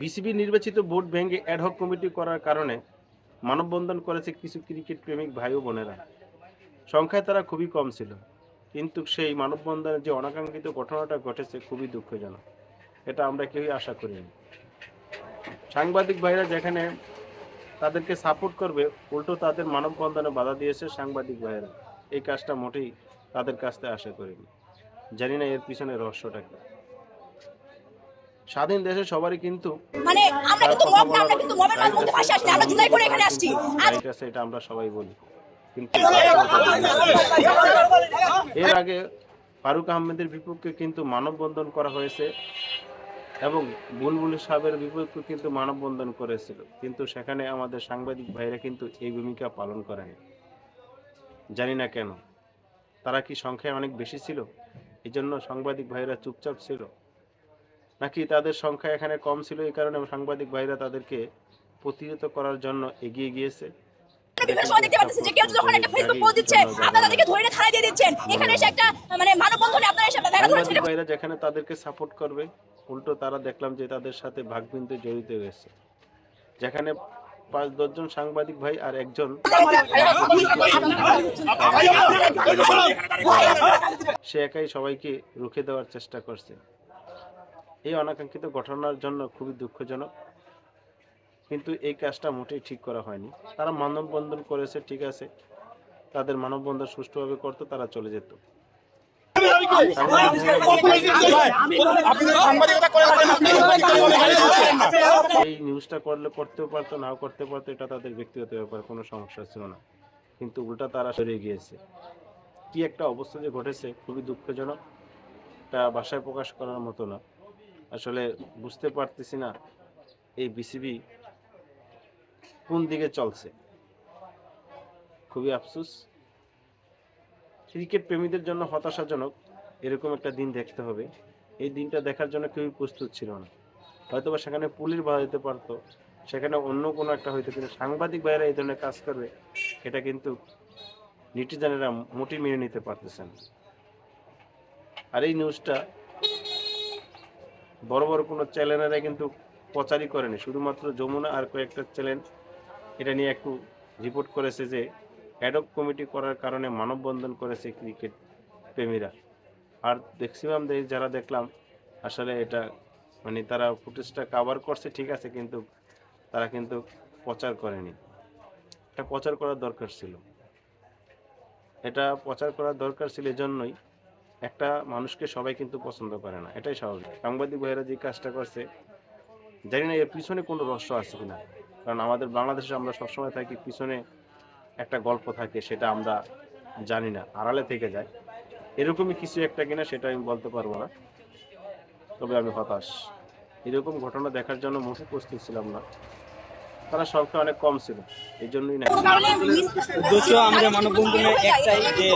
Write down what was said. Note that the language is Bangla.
বিসিবি নির্বাচিত ভোট ভেঙে অ্যাডহক কমিটি করার কারণে মানববন্ধন করেছে কিছু ক্রিকেট প্রেমিক ভাই ও বোনেরা। সংখ্যায় তারা খুবই কম ছিল, কিন্তু সেই মানববন্ধনের যে অনাকাঙ্ক্ষিত ঘটনাটা ঘটেছে খুবই দুঃখজনক। এটা আমরা কেউই আশা করিনি। সাংবাদিক ভাইরা যেখানে তাদেরকে সাপোর্ট করবে, উল্টো তাদের মানববন্ধনে বাধা দিয়েছে সাংবাদিক ভাইরা। এই কাজটা মোটেই তাদের কাছ থেকে আশা করিনি। জানি না এর পিছনে রহস্যটা কি। স্বাধীন দেশে সবারই কিন্তু এটা আমরা সবাই বলি, কিন্তু এর আগে ফারুক আহমেদের বিপক্ষে কিন্তু মানববন্ধন করা হয়েছে এবং বুলবুল সাহেবের বিপক্ষে কিন্তু মানববন্ধন করেছিল, কিন্তু সেখানে আমাদের সাংবাদিক ভাইরা কিন্তু এই ভূমিকা পালন করেনি। জানি না কেন, তারা কি সংখ্যায় অনেক বেশি ছিল এই জন্য সাংবাদিক ভাইরা চুপচাপ ছিল, নাকি তাদের সংখ্যা এখানে কম ছিল এই কারণে সাংবাদিক ভাইরা তাদেরকে প্রতিহত করার জন্য এগিয়ে গিয়েছে। যেখানে তাদেরকে সাপোর্ট করবে, উল্টো তারা দেখলাম যে তাদের সাথে ভাগবিন্দু জড়িত হয়েছে। যেখানে 5-10 জন সাংবাদিক ভাই আর একজন সে একাই সবাইকে রুখে দেওয়ার চেষ্টা করছে। এই অনাকাঙ্ক্ষিত ঘটনার জন্য খুবই দুঃখজনক, কিন্তু এই কাজটা মোটেই ঠিক করা হয়নি। তারা মানববন্ধন করেছে, ঠিক আছে, তাদের মানববন্ধন সুষ্ঠুভাবে করতো, তারা চলে যেত। এই নিউজটা করতেও পারতো, নাও করতে পারতো, এটা তাদের ব্যক্তিগত ব্যাপার, কোনো সমস্যা ছিল না, কিন্তু উল্টা তারা সরে গিয়েছে। কি একটা অবস্থা যে ঘটেছে, খুবই দুঃখজনক। এটা ভাষায় প্রকাশ করার মতো না। আসলে বুঝতে পারতেছি না এই বিসিবি কোন দিকে চলছে। খুবই আফসোস। ক্রিকেট প্রেমীদের জন্য হতাশাজনক এরকম একটা দিন দেখতে হবে। এই দিনটা দেখার জন্য কেউই প্রস্তুত ছিল না। হয়তোবা সেখানে পুলিশ বাধা দিতে পারতো, সেখানে অন্য কোনো একটা হয়তো, কিন্তু সাংবাদিক ভাইয়েরা এই ধরনের কাজ করবে এটা কিন্তু নেটিজেনেরা মোটেই মেনে নিতে পারতেছেন। আর এই নিউজটা বড় বড় কোনো চ্যানেলেরা কিন্তু প্রচারই করেনি, শুধুমাত্র যমুনা আর কয়েকটা চ্যানেল এটা নিয়ে একটু রিপোর্ট করেছে যে অ্যাডহক কমিটি করার কারণে মানববন্ধন করেছে ক্রিকেট প্রেমীরা। আর ম্যাক্সিমাম যারা দেখলাম আসলে এটা মানে তারা ফুটেজটা কভার করছে, ঠিক আছে, কিন্তু তারা কিন্তু প্রচার করেনি। এটা প্রচার করার দরকার ছিল, এটা প্রচার করার দরকার ছিল। এজন্যই একটা মানুষকে সবাই কিন্তু পছন্দ করে না, এটাই স্বাভাবিক। সাংবাদিক ভাইয়েরা যে কাজটা করছে, জানি না এর পিছনে কোনো রহস্য আছে কিনা, কারণ আমাদের বাংলাদেশে আমরা সবসময় থাকি পিছনে একটা গল্প থাকে, সেটা আমরা জানি না, আড়ালে থেকে যায়। এরকমই কিছু একটা কিনা সেটা আমি বলতে পারবো না, তবে আমি হতাশ। এরকম ঘটনা দেখার জন্য মোটেই প্রস্তুত ছিলাম না। তারা সংখ্যা অনেক কম ছিল, এই জন্যই না উদ্দেশ্য আমাদের মানববন্ধনের একটাই যে